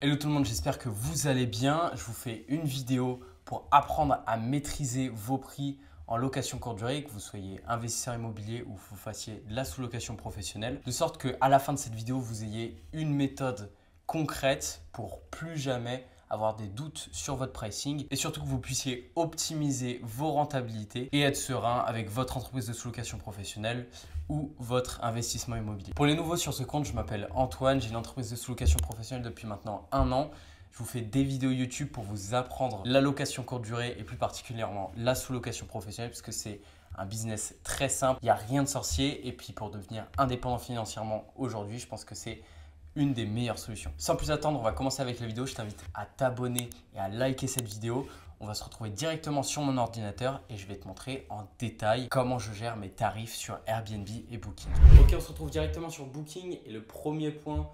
Hello tout le monde, j'espère que vous allez bien. Je vous fais une vidéo pour apprendre à maîtriser vos prix en location courte durée, que vous soyez investisseur immobilier ou que vous fassiez de la sous-location professionnelle, de sorte qu'à la fin de cette vidéo, vous ayez une méthode concrète pour plus jamais avoir des doutes sur votre pricing et surtout que vous puissiez optimiser vos rentabilités et être serein avec votre entreprise de sous-location professionnelle ou votre investissement immobilier. Pour les nouveaux sur ce compte, je m'appelle Antoine, j'ai une entreprise de sous-location professionnelle depuis maintenant 1 an. Je vous fais des vidéos YouTube pour vous apprendre la location courte durée et plus particulièrement la sous-location professionnelle parce que c'est un business très simple, il n'y a rien de sorcier et puis pour devenir indépendant financièrement aujourd'hui, je pense que c'est une des meilleures solutions. Sans plus attendre, on va commencer avec la vidéo. Je t'invite à t'abonner et à liker cette vidéo. On va se retrouver directement sur mon ordinateur et je vais te montrer en détail comment je gère mes tarifs sur Airbnb et Booking. Ok, on se retrouve directement sur Booking et le premier point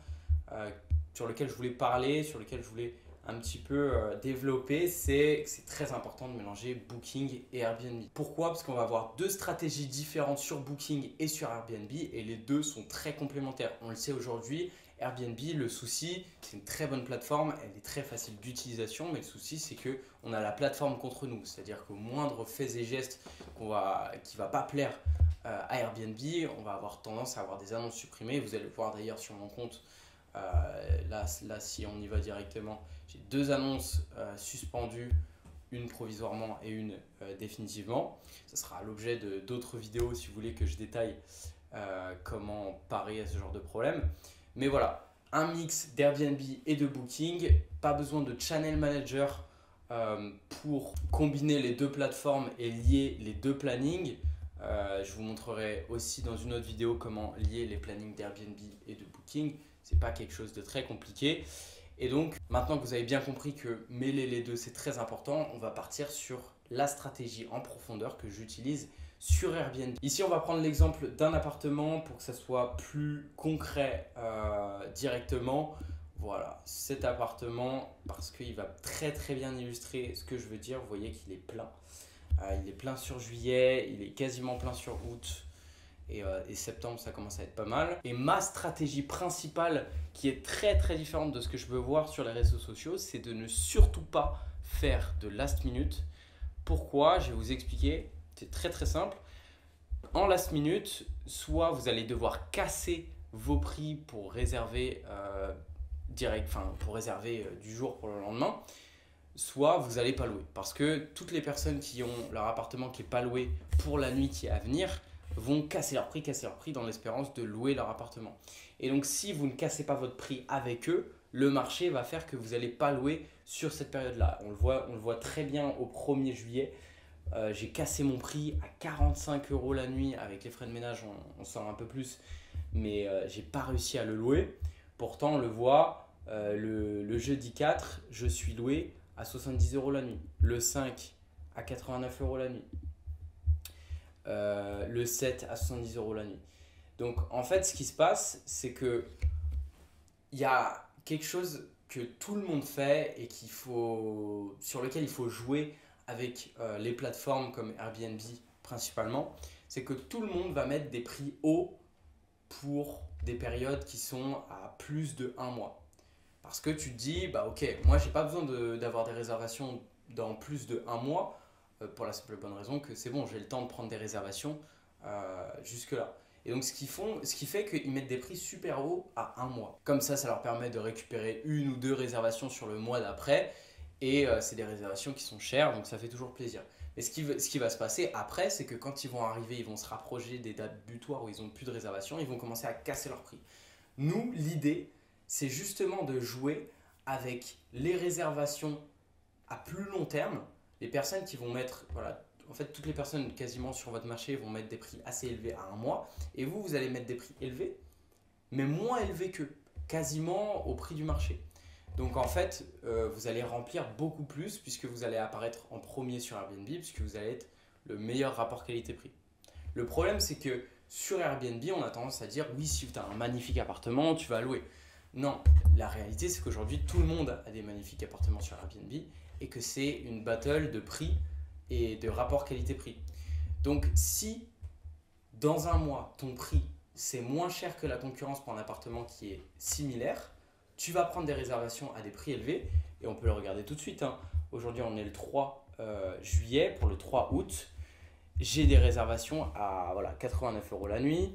sur lequel je voulais parler, sur lequel je voulais un petit peu développer, c'est que c'est très important de mélanger Booking et Airbnb. Pourquoi? Parce qu'on va avoir deux stratégies différentes sur Booking et sur Airbnb et les deux sont très complémentaires. On le sait aujourd'hui, Airbnb, le souci, c'est une très bonne plateforme, elle est très facile d'utilisation, mais le souci, c'est qu'on a la plateforme contre nous. C'est-à-dire qu'au moindre fait et geste qui ne va pas plaire à Airbnb, on va avoir tendance à avoir des annonces supprimées. Vous allez le voir d'ailleurs sur mon compte. Là, si on y va directement, j'ai deux annonces suspendues, une provisoirement et une définitivement. Ce sera l'objet d'autres vidéos si vous voulez que je détaille comment parer à ce genre de problème. Mais voilà, un mix d'Airbnb et de Booking, pas besoin de channel manager pour combiner les deux plateformes et lier les deux plannings. Je vous montrerai aussi dans une autre vidéo comment lier les plannings d'Airbnb et de Booking. Ce n'est pas quelque chose de très compliqué. Et donc, maintenant que vous avez bien compris que mêler les deux, c'est très important, on va partir sur la stratégie en profondeur que j'utilise sur Airbnb. Ici, on va prendre l'exemple d'un appartement pour que ça soit plus concret directement. Voilà, cet appartement, parce qu'il va très très bien illustrer ce que je veux dire. Vous voyez qu'il est plein. Il est plein sur juillet, il est quasiment plein sur août. Et septembre, ça commence à être pas mal. Et ma stratégie principale, qui est très très différente de ce que je peux voir sur les réseaux sociaux, c'est de ne surtout pas faire de last minute. Pourquoi? Je vais vous expliquer. C'est très très simple. En last minute, soit vous allez devoir casser vos prix pour réserver du jour pour le lendemain, soit vous n'allez pas louer. Parce que toutes les personnes qui ont leur appartement qui n'est pas loué pour la nuit qui est à venir vont casser leur prix dans l'espérance de louer leur appartement. Et donc si vous ne cassez pas votre prix avec eux, le marché va faire que vous n'allez pas louer sur cette période-là. On le voit très bien au 1er juillet. J'ai cassé mon prix à 45 € la nuit. Avec les frais de ménage, on sort un peu plus, mais j'ai pas réussi à le louer. Pourtant, on le voit, le jeudi 4, je suis loué à 70 € la nuit. Le 5 à 89 € la nuit. Le 7 à 70 € la nuit. Donc en fait, ce qui se passe, c'est que il y a quelque chose que tout le monde fait et sur lequel il faut jouer avec les plateformes comme Airbnb principalement, c'est que tout le monde va mettre des prix hauts pour des périodes qui sont à plus de 1 mois. Parce que tu te dis, bah ok, moi j'ai pas besoin d'avoir des réservations dans plus de 1 mois, pour la simple et bonne raison que c'est bon, j'ai le temps de prendre des réservations jusque-là. Et donc ce qui fait qu'ils mettent des prix super hauts à 1 mois. Comme ça leur permet de récupérer une ou deux réservations sur le mois d'après. Et c'est des réservations qui sont chères, donc ça fait toujours plaisir. Mais ce qui va se passer après, c'est que quand ils vont arriver, ils vont se rapprocher des dates butoirs où ils n'ont plus de réservations, ils vont commencer à casser leur prix. Nous, l'idée, c'est justement de jouer avec les réservations à plus long terme. Les personnes qui vont mettre, voilà, en fait, toutes les personnes quasiment sur votre marché vont mettre des prix assez élevés à 1 mois. Et vous allez mettre des prix élevés, mais moins élevés qu'eux, quasiment au prix du marché. Donc en fait, vous allez remplir beaucoup plus puisque vous allez apparaître en premier sur Airbnb, puisque vous allez être le meilleur rapport qualité-prix. Le problème, c'est que sur Airbnb, on a tendance à dire oui, si tu as un magnifique appartement, tu vas louer. Non, la réalité, c'est qu'aujourd'hui, tout le monde a des magnifiques appartements sur Airbnb et que c'est une battle de prix et de rapport qualité-prix. Donc si dans 1 mois, ton prix, c'est moins cher que la concurrence pour un appartement qui est similaire, tu vas prendre des réservations à des prix élevés et on peut le regarder tout de suite, hein. Aujourd'hui, on est le 3 juillet pour le 3 août. J'ai des réservations à voilà, 89 euros la nuit,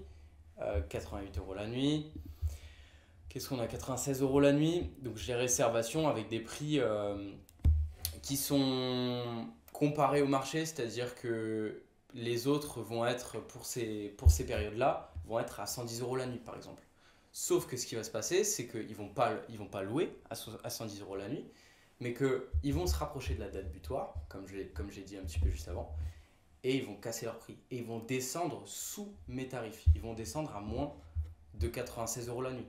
88 euros la nuit. Qu'est-ce qu'on a? 96 euros la nuit. Donc j'ai des réservations avec des prix qui sont comparés au marché, c'est-à-dire que les autres vont être, pour ces périodes-là, vont être à 110 euros la nuit par exemple. Sauf que ce qui va se passer, c'est qu'ils ne vont pas louer à 110 euros la nuit, mais qu'ils vont se rapprocher de la date butoir, comme j'ai dit un petit peu juste avant, et ils vont casser leur prix. Et ils vont descendre sous mes tarifs. Ils vont descendre à moins de 96 euros la nuit.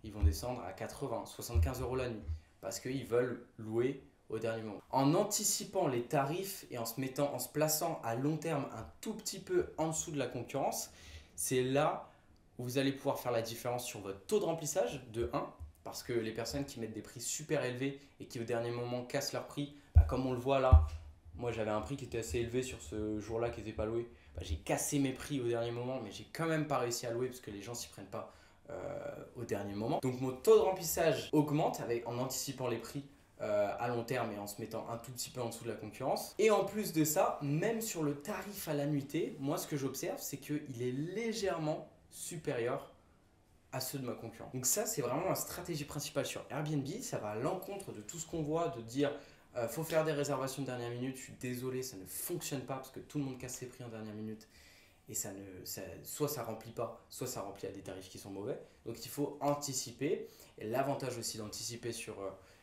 Ils vont descendre à 80, 75 euros la nuit, parce qu'ils veulent louer au dernier moment. En anticipant les tarifs et en se plaçant à long terme un tout petit peu en dessous de la concurrence, c'est là où vous allez pouvoir faire la différence sur votre taux de remplissage de 1, parce que les personnes qui mettent des prix super élevés et qui au dernier moment cassent leur prix, comme on le voit là, moi j'avais un prix qui était assez élevé sur ce jour-là qui n'était pas loué. J'ai cassé mes prix au dernier moment, mais j'ai quand même pas réussi à louer parce que les gens s'y prennent pas au dernier moment. Donc mon taux de remplissage augmente en anticipant les prix à long terme et en se mettant un tout petit peu en dessous de la concurrence. Et en plus de ça, même sur le tarif à la nuitée, moi ce que j'observe, c'est qu'il est légèrement supérieur à ceux de ma concurrence. Donc ça, c'est vraiment la stratégie principale sur Airbnb. Ça va à l'encontre de tout ce qu'on voit, de dire faut faire des réservations de dernière minute. Je suis désolé, ça ne fonctionne pas parce que tout le monde casse ses prix en dernière minute. Et soit ça remplit pas, soit ça remplit à des tarifs qui sont mauvais. Donc il faut anticiper. Et l'avantage aussi d'anticiper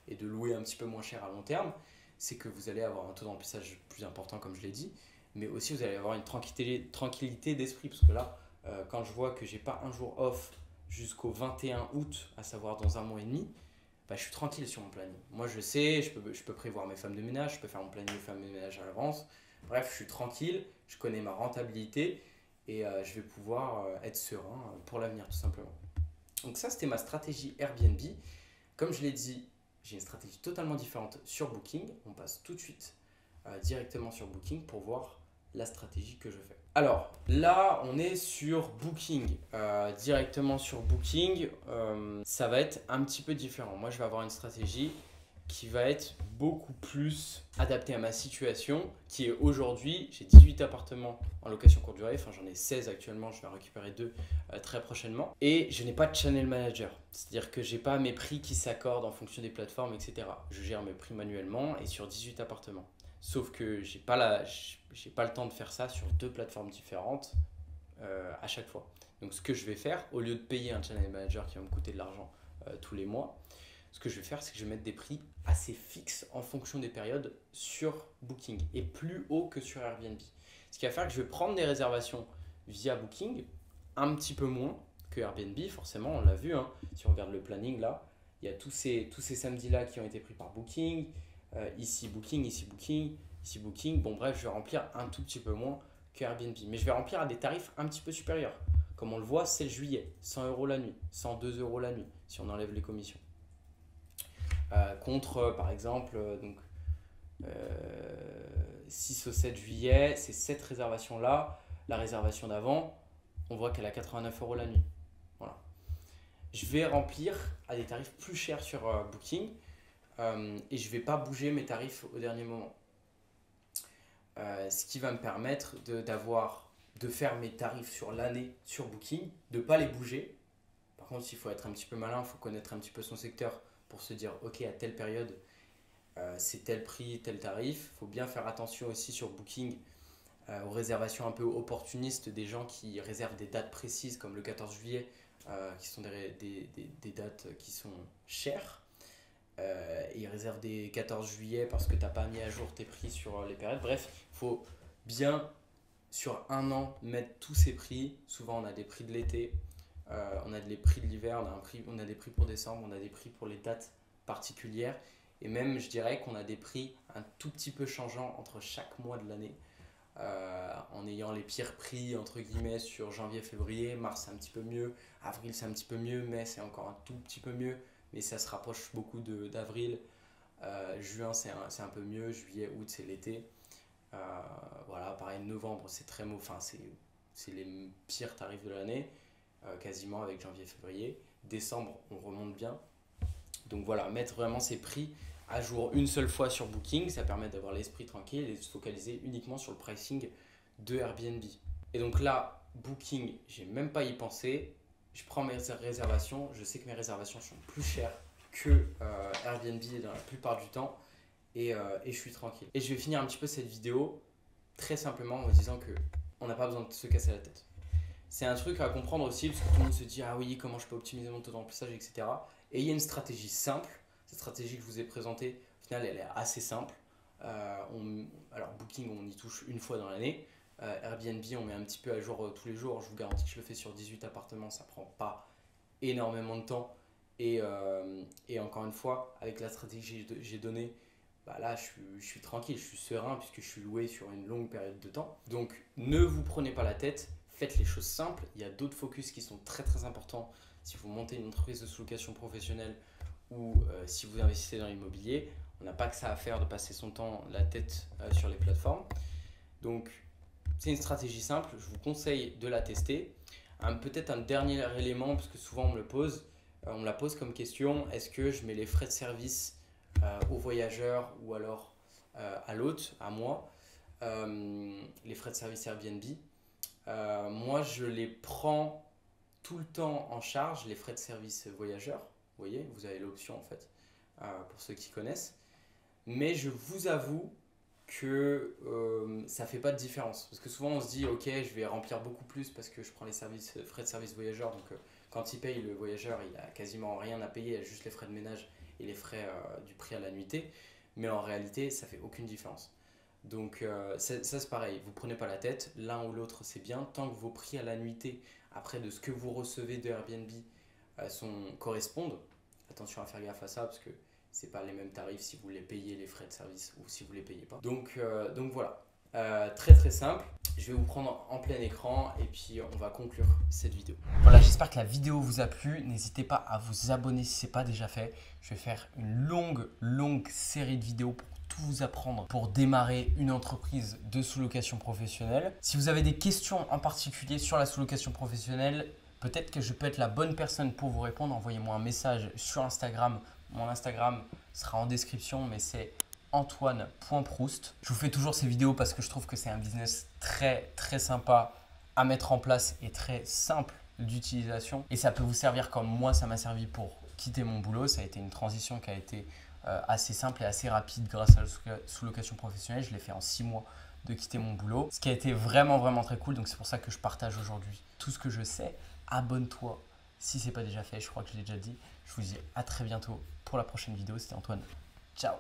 et de louer un petit peu moins cher à long terme, c'est que vous allez avoir un taux de remplissage plus important, comme je l'ai dit, mais aussi vous allez avoir une tranquillité d'esprit. Parce que là, quand je vois que j'ai pas un jour off jusqu'au 21 août, à savoir dans un mois et demi, je suis tranquille sur mon planning. Moi, je sais, je peux prévoir mes femmes de ménage, je peux faire mon planning de femmes de ménage à l'avance. Bref, je suis tranquille, je connais ma rentabilité et je vais pouvoir être serein pour l'avenir, tout simplement. Donc ça, c'était ma stratégie Airbnb. Comme je l'ai dit, j'ai une stratégie totalement différente sur Booking. On passe tout de suite directement sur Booking pour voir la stratégie que je fais. Alors là, on est sur Booking. Directement sur Booking, ça va être un petit peu différent. Moi, je vais avoir une stratégie qui va être beaucoup plus adaptée à ma situation, qui est aujourd'hui, j'ai 18 appartements en location courte durée, enfin j'en ai 16 actuellement, je vais en récupérer 2 très prochainement. Et je n'ai pas de channel manager, c'est-à-dire que je n'ai pas mes prix qui s'accordent en fonction des plateformes, etc. Je gère mes prix manuellement et sur 18 appartements. Sauf que j'ai pas le temps de faire ça sur 2 plateformes différentes à chaque fois. Donc ce que je vais faire, au lieu de payer un channel manager qui va me coûter de l'argent tous les mois, ce que je vais faire, c'est que je vais mettre des prix assez fixes en fonction des périodes sur Booking et plus haut que sur Airbnb. Ce qui va faire que je vais prendre des réservations via Booking un petit peu moins que Airbnb, forcément, on l'a vu, hein. Si on regarde le planning là, il y a tous ces samedis-là qui ont été pris par Booking, ici Booking, ici Booking, ici Booking. Bon bref, je vais remplir un tout petit peu moins que Airbnb, mais je vais remplir à des tarifs un petit peu supérieurs. Comme on le voit, c'est le juillet, 100 euros la nuit, 102 euros la nuit, si on enlève les commissions. Contre par exemple 6 au 7 juillet, ces 7 réservations là, la réservation d'avant, on voit qu'elle a 89 euros la nuit. Voilà. Je vais remplir à des tarifs plus chers sur Booking et je ne vais pas bouger mes tarifs au dernier moment. Ce qui va me permettre de faire mes tarifs sur l'année sur Booking, de ne pas les bouger. Par contre, il faut être un petit peu malin, il faut connaître un petit peu son secteur pour se dire ok, à telle période c'est tel prix, tel tarif. Il faut bien faire attention aussi sur Booking aux réservations un peu opportunistes des gens qui réservent des dates précises comme le 14 juillet qui sont des dates qui sont chères. Et ils réservent des 14 juillet parce que tu n'as pas mis à jour tes prix sur les périodes. Bref, il faut bien sur un an mettre tous ces prix. Souvent on a des prix de l'été. On a des prix de l'hiver, on a des prix pour décembre, on a des prix pour les dates particulières et même je dirais qu'on a des prix un tout petit peu changeants entre chaque mois de l'année en ayant les pires prix entre guillemets sur janvier, février, mars c'est un petit peu mieux, avril c'est un petit peu mieux, mai c'est encore un tout petit peu mieux mais ça se rapproche beaucoup d'avril, juin c'est un peu mieux, juillet, août c'est l'été, voilà pareil novembre c'est très mauvais, enfin c'est les pires tarifs de l'année. Quasiment avec janvier-février. Décembre, on remonte bien. Donc voilà, mettre vraiment ses prix à jour une seule fois sur Booking, ça permet d'avoir l'esprit tranquille et de se focaliser uniquement sur le pricing de Airbnb. Et donc là, Booking, j'ai même pas y pensé. Je prends mes réservations, je sais que mes réservations sont plus chères que Airbnb dans la plupart du temps et je suis tranquille. Et je vais finir un petit peu cette vidéo très simplement en vous disant que on n'a pas besoin de se casser la tête. C'est un truc à comprendre aussi parce que tout le monde se dit ah oui, comment je peux optimiser mon taux de remplissage, etc. Et il y a une stratégie simple. Cette stratégie que je vous ai présentée, au final, elle est assez simple. Alors Booking, on y touche une fois dans l'année. Airbnb, on met un petit peu à jour tous les jours. Je vous garantis que je le fais sur 18 appartements, ça prend pas énormément de temps. Et encore une fois, avec la stratégie que j'ai donnée, bah là je suis tranquille, je suis serein puisque je suis loué sur une longue période de temps. Donc ne vous prenez pas la tête, faites les choses simples. Il y a d'autres focus qui sont très très importants si vous montez une entreprise de sous-location professionnelle ou si vous investissez dans l'immobilier. On n'a pas que ça à faire de passer son temps la tête sur les plateformes. Donc c'est une stratégie simple, je vous conseille de la tester. Peut-être un dernier élément, parce que souvent on me la pose comme question, est-ce que je mets les frais de service aux voyageurs ou alors à l'hôte, à moi, les frais de service Airbnb. Moi je les prends tout le temps en charge, les frais de service voyageurs. Vous voyez, vous avez l'option en fait, pour ceux qui connaissent. Mais je vous avoue que ça ne fait pas de différence. Parce que souvent on se dit ok, je vais remplir beaucoup plus parce que je prends les frais de service voyageurs. Donc quand il paye, le voyageur, il n'a quasiment rien à payer, il a juste les frais de ménage et les frais du prix à la nuitée. Mais en réalité, ça ne fait aucune différence. Donc ça c'est pareil, vous ne prenez pas la tête, l'un ou l'autre c'est bien, tant que vos prix à la nuitée, après de ce que vous recevez de Airbnb, correspondent. Attention à faire gaffe à ça parce que c'est pas les mêmes tarifs si vous les payez les frais de service ou si vous les payez pas. Donc voilà, très très simple. Je vais vous prendre en plein écran et puis on va conclure cette vidéo. Voilà, j'espère que la vidéo vous a plu. N'hésitez pas à vous abonner si ce n'est pas déjà fait. Je vais faire une longue série de vidéos pour tout vous apprendre pour démarrer une entreprise de sous-location professionnelle. Si vous avez des questions en particulier sur la sous-location professionnelle, peut-être que je peux être la bonne personne pour vous répondre. Envoyez-moi un message sur Instagram. Mon Instagram sera en description, mais c'est antoine.proust. Je vous fais toujours ces vidéos parce que je trouve que c'est un business très sympa à mettre en place et très simple d'utilisation. Et ça peut vous servir comme moi, ça m'a servi pour quitter mon boulot. Ça a été une transition qui a été assez simple et assez rapide grâce à la sous-location professionnelle. Je l'ai fait en 6 mois de quitter mon boulot, ce qui a été vraiment très cool. Donc c'est pour ça que je partage aujourd'hui tout ce que je sais. Abonne-toi si ce n'est pas déjà fait, je crois que je l'ai déjà dit. Je vous dis à très bientôt pour la prochaine vidéo. C'était Antoine. Ciao.